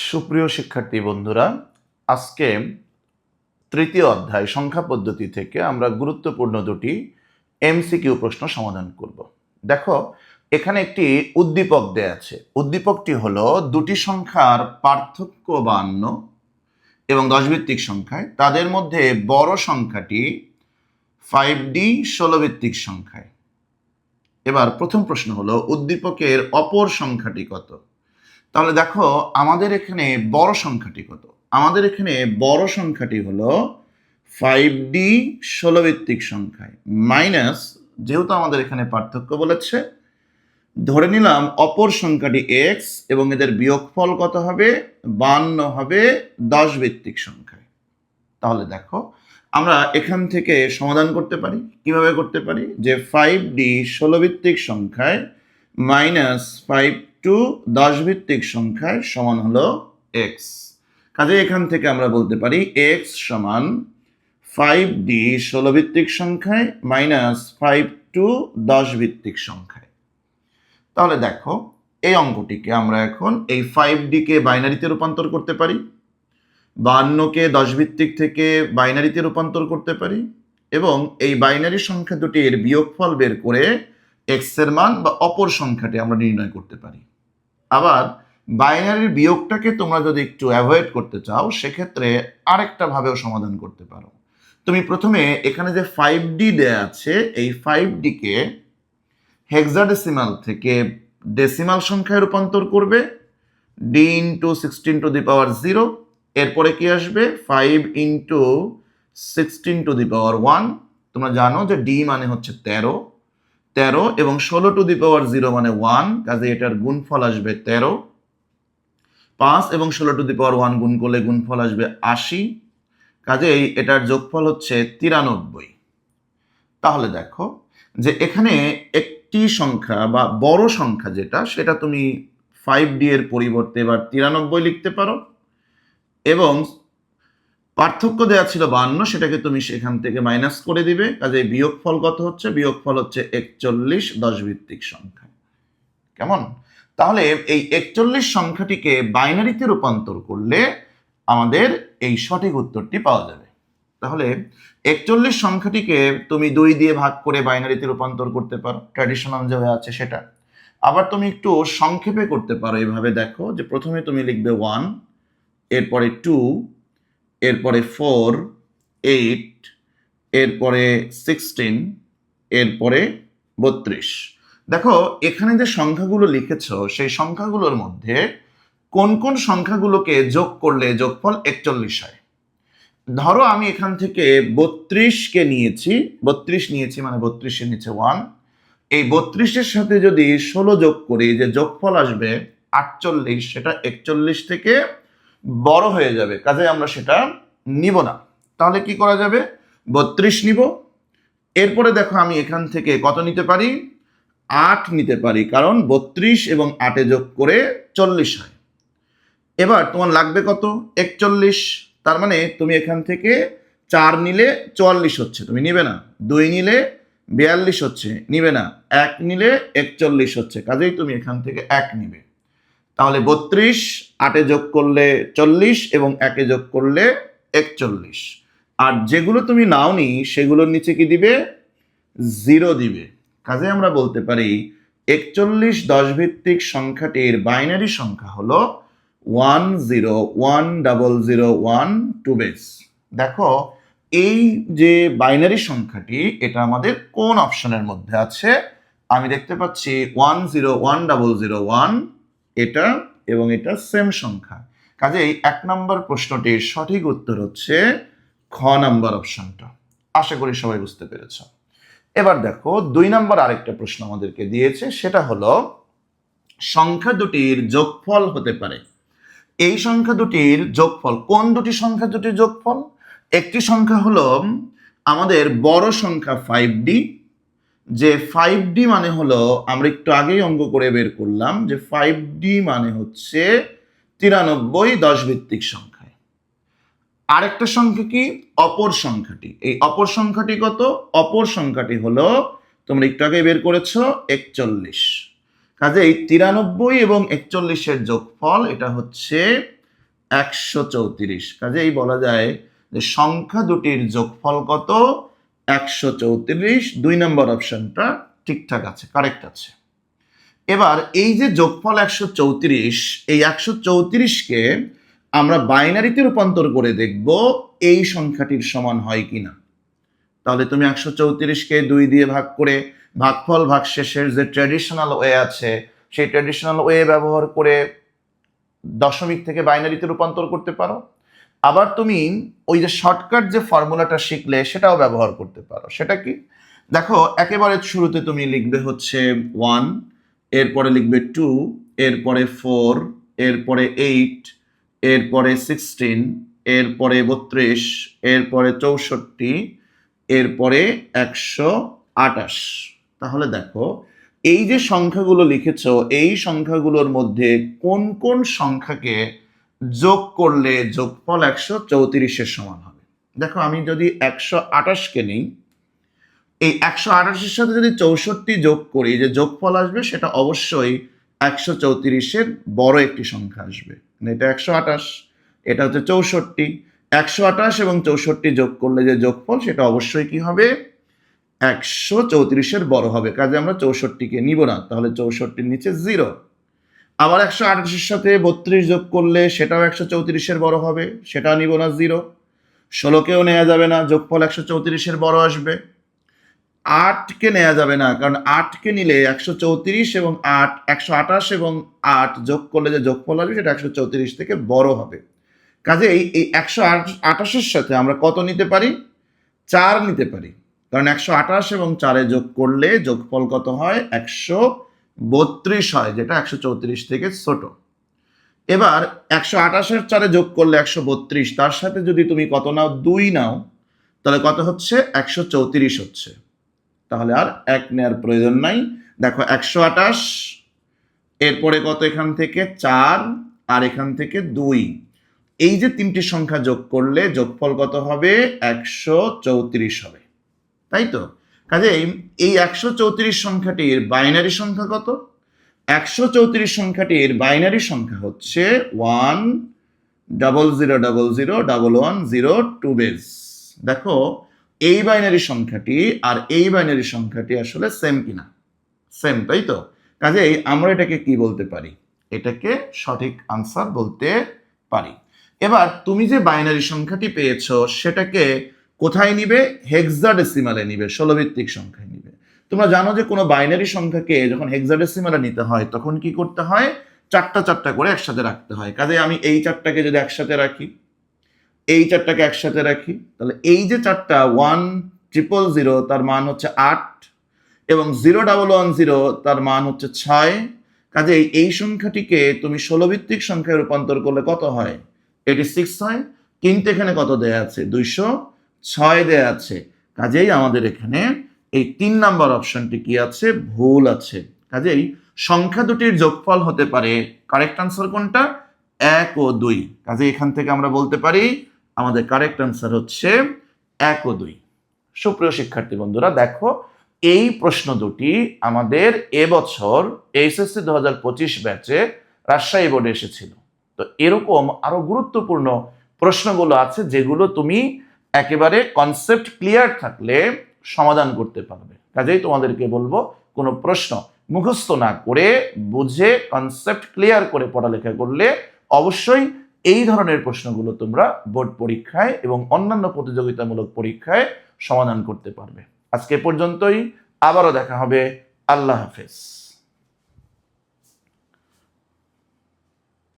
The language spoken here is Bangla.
সুপ্রিয় শিক্ষার্থী বন্ধুরা, আজকে তৃতীয় অধ্যায় সংখ্যা পদ্ধতি থেকে আমরা গুরুত্বপূর্ণ দুটি এমসিকিউ প্রশ্ন সমাধান করব। দেখো, এখানে একটি উদ্দীপক দেয়া আছে। উদ্দীপকটি হলো দুটি সংখ্যার পার্থক্য 52 এবং 10 ভিত্তিক সংখ্যায়, তাদের মধ্যে বড় সংখ্যাটি 5D 16 ভিত্তিক সংখ্যায়। এবার প্রথম প্রশ্ন হলো উদ্দীপকের অপর সংখ্যাটি কত। তাহলে দেখো, আমাদের এখানে বড় সংখ্যাটি কত। আমাদের এখানে বড় সংখ্যাটি হলো 5D 16 ভিত্তিক সংখ্যায় মাইনাস, যেহেতু আমাদের এখানে পার্থক্য বলেছে, ধরে নিলাম অপর সংখ্যাটি x এবং এদের বিয়োগফল কত হবে, 52 হবে 10 ভিত্তিক সংখ্যায়। তাহলে দেখো, আমরা এখান থেকে সমাধান করতে পারি। কিভাবে করতে পারি? যে 5D 16 ভিত্তিক সংখ্যায় মাইনাস 5 10 ভিত্তিক সংখ্যায় সমান হলো x। কাজে এখান থেকে আমরা বলতে পারি x সমান 5D 16 ভিত্তিক সংখ্যায় মাইনাস 5 10 ভিত্তিক সংখ্যায়। তাহলে দেখো, এই অঙ্কটিকে আমরা এখন এই 5D কে বাইনারিতে রূপান্তর করতে পারি, 52কে 10 ভিত্তিক থেকে বাইনারিতে রূপান্তর করতে পারি এবং এই বাইনারি সংখ্যা দুটির বিয়োগফল বের করে x এর মান বা অপর সংখ্যাটি আমরা নির্ণয় করতে পারি। আবার বাইনারির বিয়োগটাকে তোমরা যদি একটু অ্যাভয়েড করতে চাও, সেক্ষেত্রে আরেকটা ভাবেও সমাধান করতে পারো। তুমি প্রথমে এখানে যে 5D দেয়া আছে, এই 5D কে হেক্সাডেসিমাল থেকে ডেসিমাল সংখ্যায় রূপান্তর করবে, d × 16 টু দি পাওয়ার 0। এরপরে কি আসবে? 5 × 16 টু দি পাওয়ার 1। তোমরা জানো যে d মানে হচ্ছে 13 এবং 16 টু দি পাওয়ার 0 মানে 1, কাজে এটার গুণফল আসবে 13। 5 এবং 16 টু দি পাওয়ার 1 গুণ করলে গুণফল আসবে 80, কাজেই এটার যোগফল হচ্ছে 93। তাহলে দেখো যে এখানে একটি সংখ্যা বা বড় সংখ্যা যেটা, সেটা তুমি 5D এর পরিবর্তে এবার 93 লিখতে পারো এবং পার্থক্য দেওয়া ছিল 52, সেটাকে তুমি সেখান থেকে মাইনাস করে দিবে। কাজে বিয়োগফল কত হচ্ছে? বিয়োগফল হচ্ছে 41 10 ভিত্তিক সংখ্যা। কেমন? তাহলে এই 41 সংখ্যাটিকে বাইনারিতে রূপান্তর করলে আমাদের এই সঠিক উত্তরটি পাওয়া যাবে। তাহলে 41 সংখ্যাটিকে তুমি 2 দিয়ে ভাগ করে বাইনারিতে রূপান্তর করতে পারো, ট্র্যাডিশনাল যেভাবে আছে সেটা। আবার তুমি একটু সংক্ষেপে করতে পারো এভাবে। দেখো যে প্রথমে তুমি লিখবে 1, এরপরে 2, এরপরে 4, 8, এরপরে 16, এরপরে 32। দেখো, এখানে যে সংখ্যাগুলো লিখেছ, সেই সংখ্যাগুলোর মধ্যে কোন কোন সংখ্যাগুলোকে যোগ করলে যোগফল 41 হয়। ধরো আমি এখান থেকে 32কে নিয়েছি, 32 নিয়েছি মানে 32 এর নিচে 1। এই 32-এর সাথে যদি 16 যোগ করি, যে যোগফল আসবে 48, সেটা 41 থেকে বড় হয়ে যাবে, কাজে আমরা সেটা নিব না। তাহলে কি করা যাবে? 32 নিব। এরপরে দেখো, আমি এখান থেকে কত নিতে পারি? 8 নিতে পারি, কারণ 32 এবং 8-এ যোগ করে 40 হয়। এবার তোমার লাগবে কত? 41। তার মানে তুমি এখান থেকে 4 নিলে 44 হচ্ছে, তুমি নিবে না। 2 নিলে 42 হচ্ছে, নিবে না। 1 নিলে 41 হচ্ছে, কাজেই তুমি এখান থেকে 1 নিবে। তাহলে 32 8-এ যোগ করলে 40 এবং 1-এ যোগ করলে 41। আর যেগুলো তুমি নাওনি সেগুলোর নিচে কি দিবে? 0 দিবে। কাজে আমরা বলতে পারি 41 10 ভিত্তিক সংখ্যাটির বাইনারি সংখ্যা হলো 10100122। দেখো, এই যে বাইনারি সংখ্যাটি, এটা আমাদের কোন অপশনের মধ্যে আছে? আমি দেখতে পাচ্ছি 101001, এটা এবং এটা সেম সংখ্যা। কাজেই 1 নম্বর প্রশ্নটির সঠিক উত্তর হচ্ছে খ নাম্বার অপশনটা। আশা করি সবাই বুঝতে পেরেছ। এবার দেখো, 2 নম্বর আরেকটা প্রশ্ন আমাদেরকে দিয়েছে, সেটা হলো সংখ্যা দুটির যোগফল হতে পারে। এই সংখ্যা দুটির যোগফল, কোন দুটি সংখ্যা দুটির যোগফল? একটি সংখ্যা হলো আমাদের বড় সংখ্যা 5D, যে 5D মানে হলো, আমরা একটু আগেই অঙ্ক করে বের করলাম যে 5D মানে হচ্ছে 93 10 ভিত্তিক সংখ্যায়। আরেকটা সংখ্যা কি? অপর সংখ্যাটি। এই অপর সংখ্যাটি কত? অপর সংখ্যাটি হলো, তোমরা একটু আগে বের করেছো, 41। কাজেই 93 এবং 41-এর যোগফল এটা হচ্ছে 134। কাজেই বলা যায় যে সংখ্যা দুটির যোগফল কত? 134। 2 নম্বর অপশনটা ঠিকঠাক আছে, কারেক্ট আছে। এবার এই যে যোগফল 134, এই 134কে আমরা বাইনারিতে রূপান্তর করে দেখব এই সংখ্যাটির সমান হয় কিনা। তাহলে তুমি 134কে 2 দিয়ে ভাগ করে ভাগফল ভাগশেষের যে ট্র্যাডিশনাল ওয়ে আছে সেই ট্র্যাডিশনাল ওয়ে ব্যবহার করে দশমিক থেকে বাইনারিতে রূপান্তর করতে পারো। আবার তুমি ওই যে শর্টকাট যে ফর্মুলাটা শিখলে সেটাও ব্যবহার করতে পারো। সেটা কি? দেখো, একেবারে শুরুতে তুমি লিখবে হচ্ছে 1, এরপরে লিখবে 2, এরপরে 4, এরপরে 8, এরপরে 16, এরপরে 32, এরপরে 64, এরপরে 128। তাহলে দেখো, এই যে সংখ্যাগুলো লিখেছো এই সংখ্যাগুলোর মধ্যে কোন কোন সংখ্যাকে যোগ করলে যোগফল 134-এর সমান হবে। দেখো, আমি যদি 128কে নিই, এই 128-এর সাথে যদি 64 যোগ করি, যে যোগফল আসবে সেটা অবশ্যই 134-এর বড় একটি সংখ্যা আসবে। এটা 128, এটা হচ্ছে 64। 128 এবং 64 যোগ করলে যে যোগফল সেটা অবশ্যই কি হবে? 134-এর বড় হবে। কাজে আমরা 64কে নিব না, তাহলে 64-র নিচে 0। আবার 128-এর সাথে 32 যোগ করলে সেটাও 134-এর বড় হবে, সেটা নিব না, 0। 16কেও নেওয়া যাবে না, যোগফল 134-এর বড় আসবে। 8কে নেওয়া যাবে না, কারণ 8কে নিলে 134 এবং 8, 128 এবং 8 যোগ করলে যে যোগফল আসবে সেটা 134 থেকে বড় হবে। কাজে এই 128-এর সাথে আমরা কত নিতে পারি? 4 নিতে পারি, কারণ 128 এবং 4-এ যোগ করলে যোগফল কত হয়? 132 হয়, যেটা 134 থেকে ছোট। এবার 128-এর 4-এ যোগ করলে 132, তার সাথে যদি তুমি কত নাও? 2 নাও, তাহলে কত হচ্ছে? 134 হচ্ছে। তাহলে আর 1 নেওয়ার প্রয়োজন নাই। দেখো, 128, এরপরে কত এখান থেকে? 4, আর এখান থেকে 2। এই যে তিনটি সংখ্যা যোগ করলে যোগফল কত হবে? 134 হবে, তাই তো? কাজে এই 134 সংখ্যাটির বাইনারি সংখ্যা কত? 134 সংখ্যাটির বাইনারি সংখ্যা হচ্ছে 10000110102 বেস। দেখো, এই বাইনারি সংখ্যাটি আর এই বাইনারি সংখ্যাটি আসলে সেম কিনা? সেম, তাই তো? কাজেই আমরা এটাকে কি বলতে পারি? এটাকে সঠিক আনসার বলতে পারি। এবার তুমি যে বাইনারি সংখ্যাটি পেয়েছো সেটাকে কোথায় নিবে? হেক্সাডেসিমালে নিবে, 16 ভিত্তিক সংখ্যায় নিবে। তোমরা জানো যে কোনো বাইনারি সংখ্যাকে যখন হেক্সাডেসিমালে নিতে হয় তখন কি করতে হয়? 4টা 4টা করে একসাথে রাখতে হয়। কাজে আমি এই 4টাকে যদি একসাথে রাখি, এই 4টাকে একসাথে রাখি, তাহলে এই যে 4টা 1000 তার মান হচ্ছে 8, এবং 0110 তার মান হচ্ছে 6। কাজে এই সংখ্যাটিকে তুমি 16 ভিত্তিক সংখ্যায় রূপান্তর করলে কত হয়? 86 হয়। কিন্তু এখানে কত দেয়া আছে? 206 দেয়া আছে। কাজেই আমাদের এখানে এই 3 নাম্বার অপশনটি কি আছে? ভুল আছে। কাজেই সংখ্যা দুটির যোগফল হতে পারে, কারেক্ট আনসার কোনটা? 1 ও 2। কাজে এখান থেকে আমরা বলতে পারি আমাদের কারেক্ট আনসার হচ্ছে 1 ও 2। সুপ্রিয় শিক্ষার্থী বন্ধুরা, দেখো, এই প্রশ্ন দুটি আমাদের এবছর এইচএসসি 2025 ব্যাচে রাজশাহী বোর্ডে এসেছিল। তো এরকম আরো গুরুত্বপূর্ণ প্রশ্নগুলো আছে যেগুলো তুমি একেবারে কনসেপ্ট ক্লিয়ার থাকলে সমাধান করতে পারবে। কাজেই তোমাদেরকে বলবো, কোনো প্রশ্ন মুখস্থ না করে বুঝে কনসেপ্ট ক্লিয়ার করে পড়ালেখা করলে অবশ্যই এই ধরনের প্রশ্নগুলো তোমরা বোর্ড পরীক্ষায় এবং অন্যান্য প্রতিযোগিতামূলক পরীক্ষায় সমাধান করতে পারবে। আজকে পর্যন্তই, আবারও দেখা হবে। আল্লাহ হাফেজ।